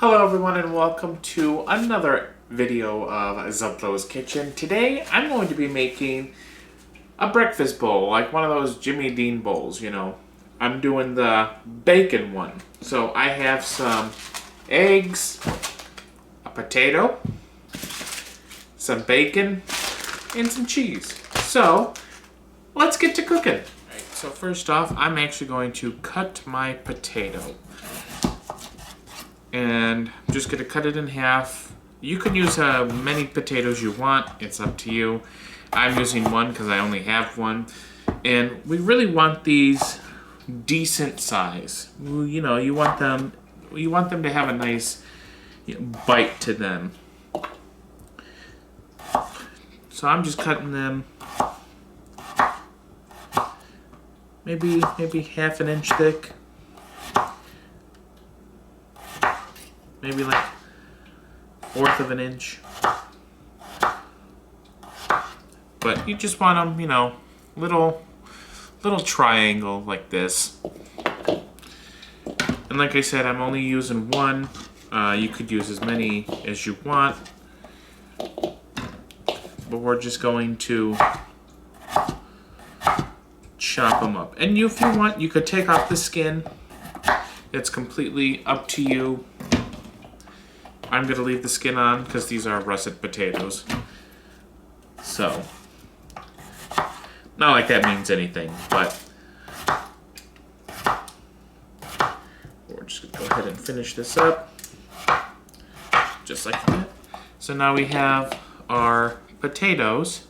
Hello everyone and welcome to another video of Zuplo's Kitchen. Today I'm going to be making a breakfast bowl, like one of those Jimmy Dean bowls, you know. I'm doing the bacon one. So I have some eggs, a potato, some bacon, and some cheese. So let's get to cooking. Alright, so first off, I'm actually going to cut my potato. And I'm just going to cut it in half. You can use many potatoes you want. It's up to you. I'm using one because I only have one. And we really want these decent size. You know, you want them to have a nice bite to them. So I'm just cutting them maybe half an inch thick. Maybe like 1/4 of an inch. But you just want them, you know, little triangle like this. And like I said, I'm only using one. You could use as many as you want. But we're just going to chop them up. And if you want, you could take off the skin. It's completely up to you. I'm going to leave the skin on because these are russet potatoes. So, not like that means anything, but we're just going to go ahead and finish this up. Just like that. So now we have our potatoes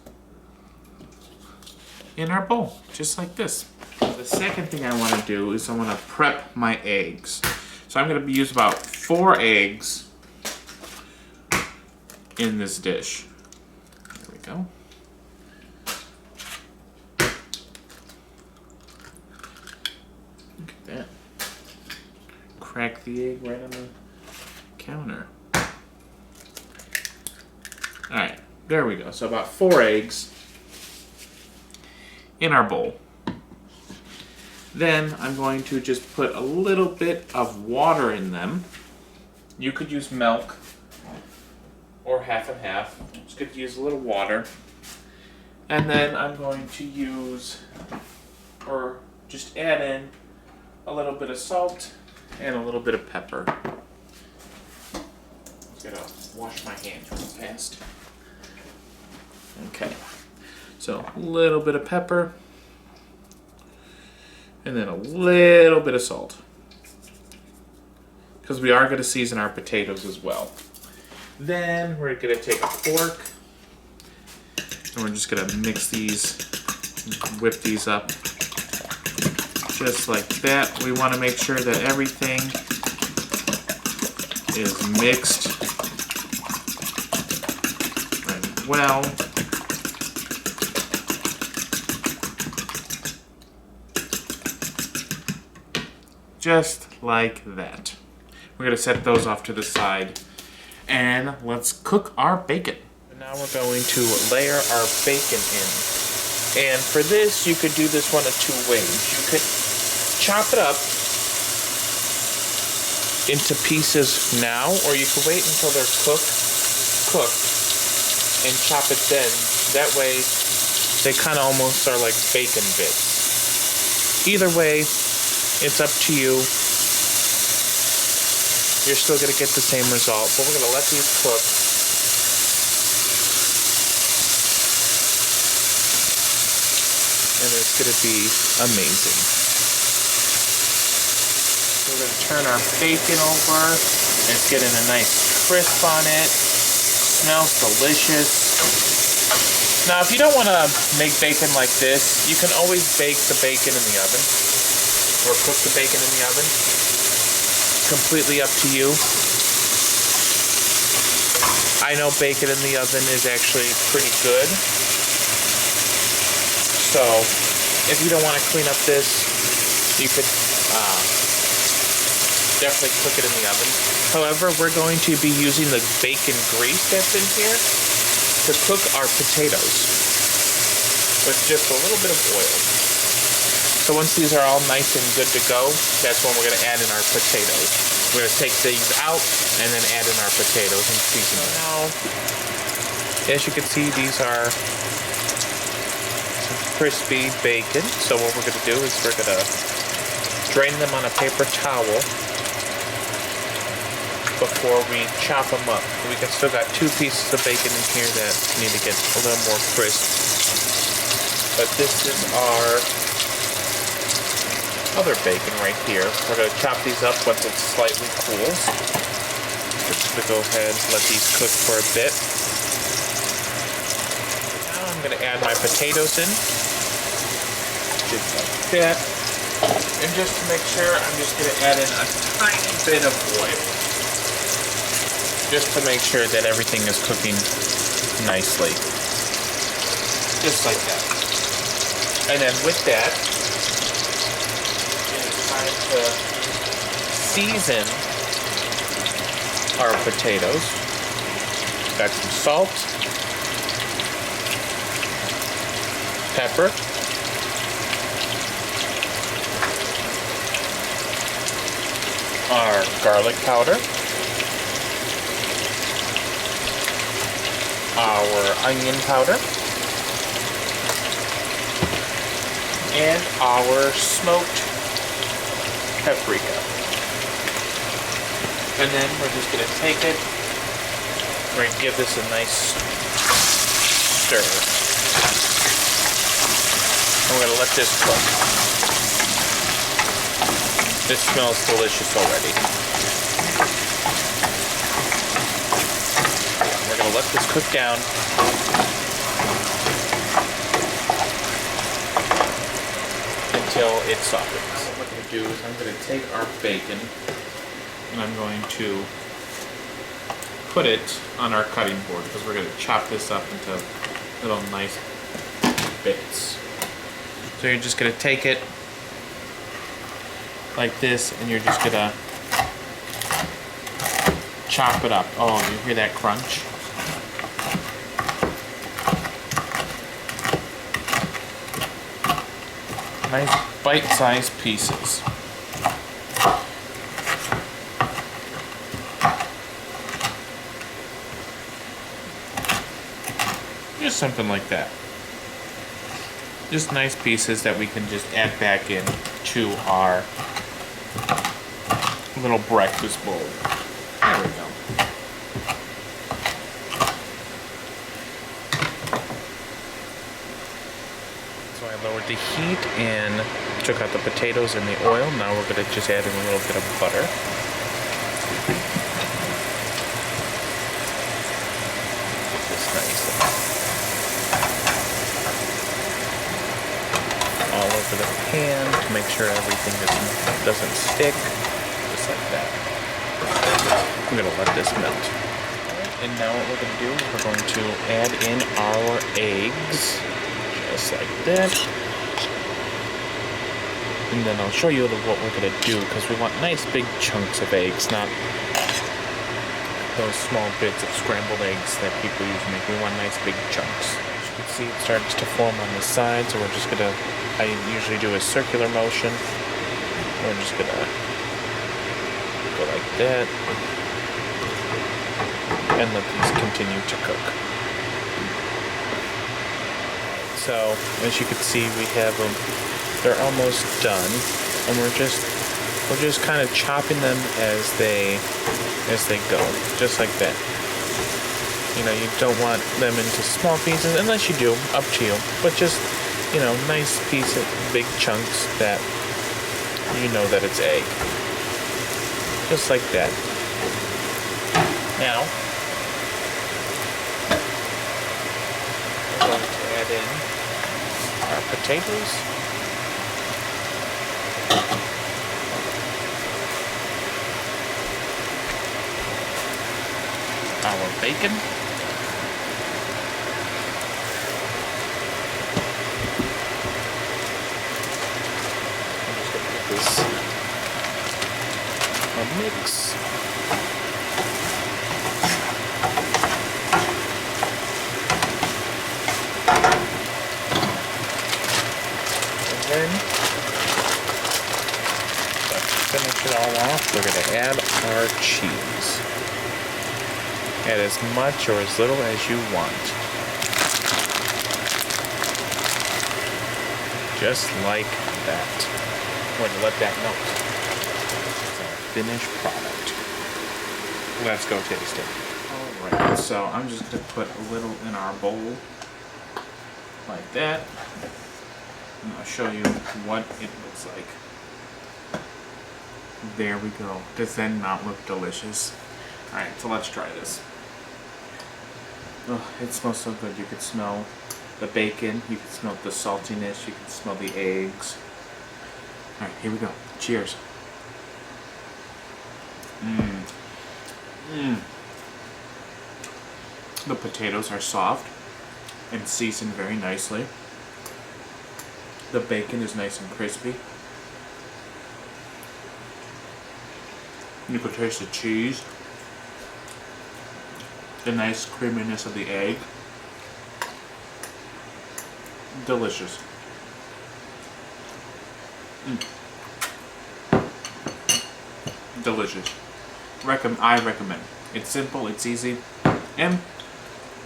in our bowl, just like this. The second thing I want to do is I want to prep my eggs. So I'm going to use about 4 eggs in this dish. There we go. Look at that. Crack the egg right on the counter. Alright, there we go. So about 4 eggs in our bowl. Then I'm going to just put a little bit of water in them. You could use milk or half and half. I'm just going to use a little water. And then I'm going to use, or just add in, a little bit of salt and a little bit of pepper. I'm going to wash my hands real fast. Okay. So, a little bit of pepper. And then a little bit of salt. Because we are going to season our potatoes as well. Then we're going to take a fork and we're just going to mix these, whip these up just like that. We want to make sure that everything is mixed and well. Just like that. We're going to set those off to the side. And let's cook our bacon. Now we're going to layer our bacon in. And for this, you could do this one of 2 ways. You could chop it up into pieces now, or you could wait until they're cooked, and chop it then. That way, they kind of almost are like bacon bits. Either way, it's up to you. You're still going to get the same result, but we're going to let these cook. And it's going to be amazing. We're going to turn our bacon over. It's getting a nice crisp on it. Smells delicious. Now, if you don't want to make bacon like this, you can always bake the bacon in the oven. Or cook the bacon in the oven. Completely up to you. I know bacon in the oven is actually pretty good. So, if you don't want to clean up this, you could definitely cook it in the oven. However, we're going to be using the bacon grease that's in here to cook our potatoes with just a little bit of oil. So once these are all nice and good to go, that's when we're going to add in our potatoes. We're gonna take these out and then add in our potatoes and season them. Now, as you can see, these are some crispy bacon. So what we're gonna do is we're gonna drain them on a paper towel before we chop them up. We can still got 2 pieces of bacon in here that need to get a little more crisp. But this is our other bacon right here. We're gonna chop these up once it slightly cools. Just to go ahead and let these cook for a bit. Now I'm gonna add my potatoes in. Just like that. And just to make sure, I'm just gonna add in a tiny bit of oil. Just to make sure that everything is cooking nicely. Just like that. And then with that, it's time to season our potatoes. Got some salt, pepper, our garlic powder, our onion powder, and our smoked paprika. And then we're just going to take it, we're going to give this a nice stir. And we're going to let this cook. This smells delicious already. We're going to let this cook down. Until it softens. What I'm going to do is I'm going to take our bacon and I'm going to put it on our cutting board because we're going to chop this up into little nice bits. So you're just going to take it like this and you're just going to chop it up. Oh, you hear that crunch? Nice bite-sized pieces. Just something like that. Just nice pieces that we can just add back in to our little breakfast bowl. There we go. So I lowered the heat and took out the potatoes and the oil. Now we're going to just add in a little bit of butter. Get this nice all over the pan to make sure everything doesn't stick. Just like that. I'm going to let this melt. And now what we're going to do is we're going to add in our eggs. Just like that. And then I'll show you what we're going to do because we want nice big chunks of eggs, not those small bits of scrambled eggs that people usually make. We want nice big chunks. As you can see, it starts to form on the side, so we're just going to, I usually do a circular motion. We're just going to go like that and let these continue to cook. So, as you can see, we have them, they're almost done, and we're just kind of chopping them as they go, just like that. You know, you don't want them into small pieces, unless you do, up to you, but just, you know, nice pieces, big chunks that you know that it's egg. Just like that. Now, we're going to add in our potatoes. Our bacon. I'm just going to get this a mix. Then, to finish it all off, we're going to add our cheese. Add as much or as little as you want. Just like that. I'm going to let that melt. It's our finished product. Let's go taste it. Alright, so I'm just going to put a little in our bowl. Like that. And I'll show you what it looks like. There we go. Does that not look delicious? Alright, so let's try this. Oh, it smells so good. You can smell the bacon, you can smell the saltiness, you can smell the eggs. Alright, here we go. Cheers. The potatoes are soft and seasoned very nicely. The bacon is nice and crispy. You can taste the cheese, the nice creaminess of the egg. Delicious. Delicious. I recommend. It's simple, it's easy, and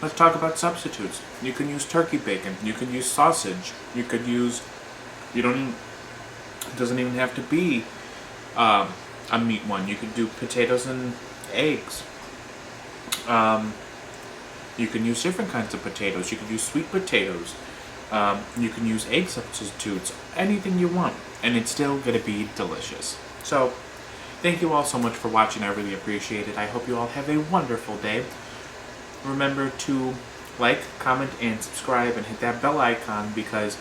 let's talk about substitutes. You can use turkey bacon, you can use sausage, you could use, it doesn't even have to be a meat one. You could do potatoes and eggs. You can use different kinds of potatoes. You could use sweet potatoes. You can use egg substitutes. Anything you want. And it's still going to be delicious. So, thank you all so much for watching. I really appreciate it. I hope you all have a wonderful day. Remember to like, comment, and subscribe, and hit that bell icon, because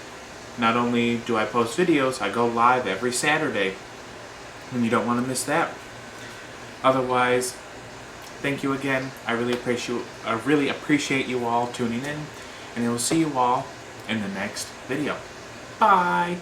not only do I post videos, I go live every Saturday. And you don't want to miss that. Otherwise, thank you again. I really appreciate you all tuning in, and I will see you all in the next video. Bye!